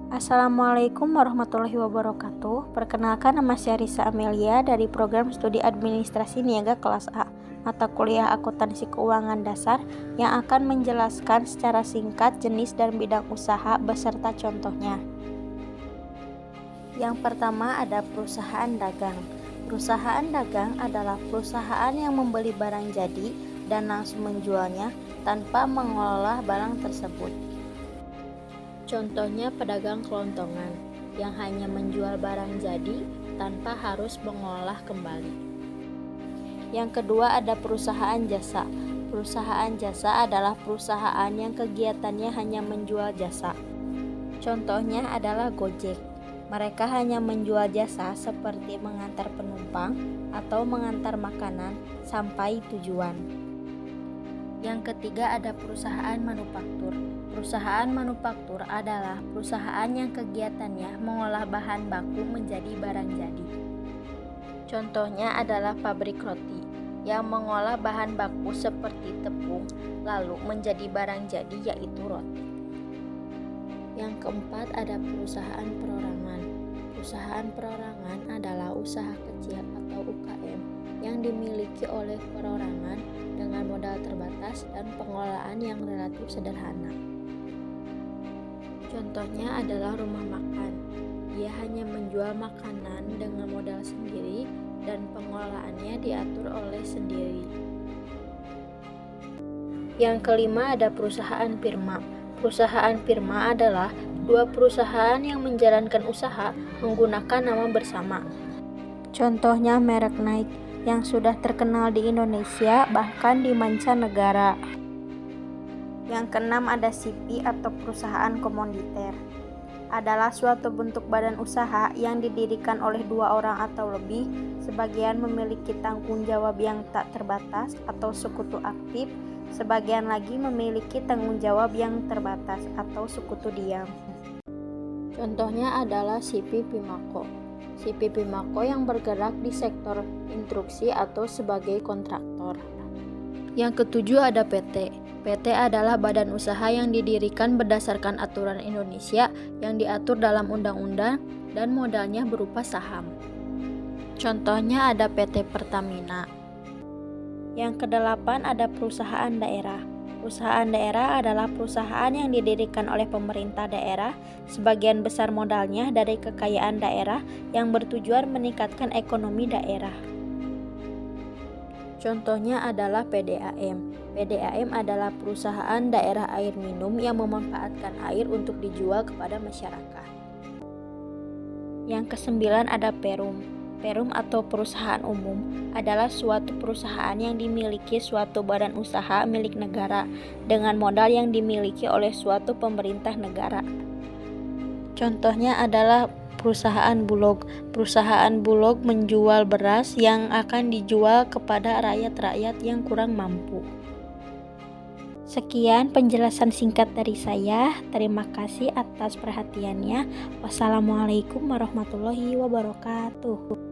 Assalamualaikum warahmatullahi wabarakatuh. Perkenalkan, nama saya Risa Amelia dari Program Studi Administrasi Niaga kelas A, mata kuliah Akuntansi Keuangan Dasar, yang akan menjelaskan secara singkat jenis dan bidang usaha beserta contohnya. Yang pertama ada perusahaan dagang. Perusahaan dagang adalah perusahaan yang membeli barang jadi dan langsung menjualnya tanpa mengolah barang tersebut. Contohnya pedagang kelontongan yang hanya menjual barang jadi tanpa harus mengolah kembali. Yang kedua ada perusahaan jasa. Perusahaan jasa adalah perusahaan yang kegiatannya hanya menjual jasa. Contohnya adalah Gojek. Mereka hanya menjual jasa seperti mengantar penumpang atau mengantar makanan sampai tujuan. Yang ketiga ada perusahaan manufaktur. Perusahaan manufaktur adalah perusahaan yang kegiatannya mengolah bahan baku menjadi barang jadi. Contohnya adalah pabrik roti yang mengolah bahan baku seperti tepung lalu menjadi barang jadi yaitu roti. Yang keempat ada perusahaan perorangan. Perusahaan perorangan adalah usaha kecil atau UKM yang dimiliki oleh perorangan dengan modal terbatas dan pengelolaan yang relatif sederhana. Contohnya adalah rumah makan. Dia hanya menjual makanan dengan modal sendiri dan pengelolaannya diatur oleh sendiri. Yang kelima ada perusahaan firma. Perusahaan firma adalah dua perusahaan yang menjalankan usaha menggunakan nama bersama. Contohnya merek Nike yang sudah terkenal di Indonesia bahkan di mancanegara. Yang keenam ada CP atau perusahaan komoditer. Adalah suatu bentuk badan usaha yang didirikan oleh dua orang atau lebih, sebagian memiliki tanggung jawab yang tak terbatas atau sekutu aktif, sebagian lagi memiliki tanggung jawab yang terbatas atau sekutu diam. Contohnya adalah CP Pimako. CP Pimako yang bergerak di sektor instruksi atau sebagai kontraktor. Yang ketujuh ada PT. PT adalah badan usaha yang didirikan berdasarkan aturan Indonesia yang diatur dalam undang-undang dan modalnya berupa saham. Contohnya ada PT Pertamina. Yang kedelapan ada perusahaan daerah. Perusahaan daerah adalah perusahaan yang didirikan oleh pemerintah daerah, sebagian besar modalnya dari kekayaan daerah yang bertujuan meningkatkan ekonomi daerah. Contohnya adalah PDAM. PDAM adalah perusahaan daerah air minum yang memanfaatkan air untuk dijual kepada masyarakat. Yang kesembilan ada Perum. Perum atau perusahaan umum adalah suatu perusahaan yang dimiliki suatu badan usaha milik negara dengan modal yang dimiliki oleh suatu pemerintah negara. Contohnya adalah perusahaan Bulog. Perusahaan Bulog menjual beras yang akan dijual kepada rakyat-rakyat yang kurang mampu. Sekian penjelasan singkat dari saya. Terima kasih atas perhatiannya. Wassalamualaikum warahmatullahi wabarakatuh.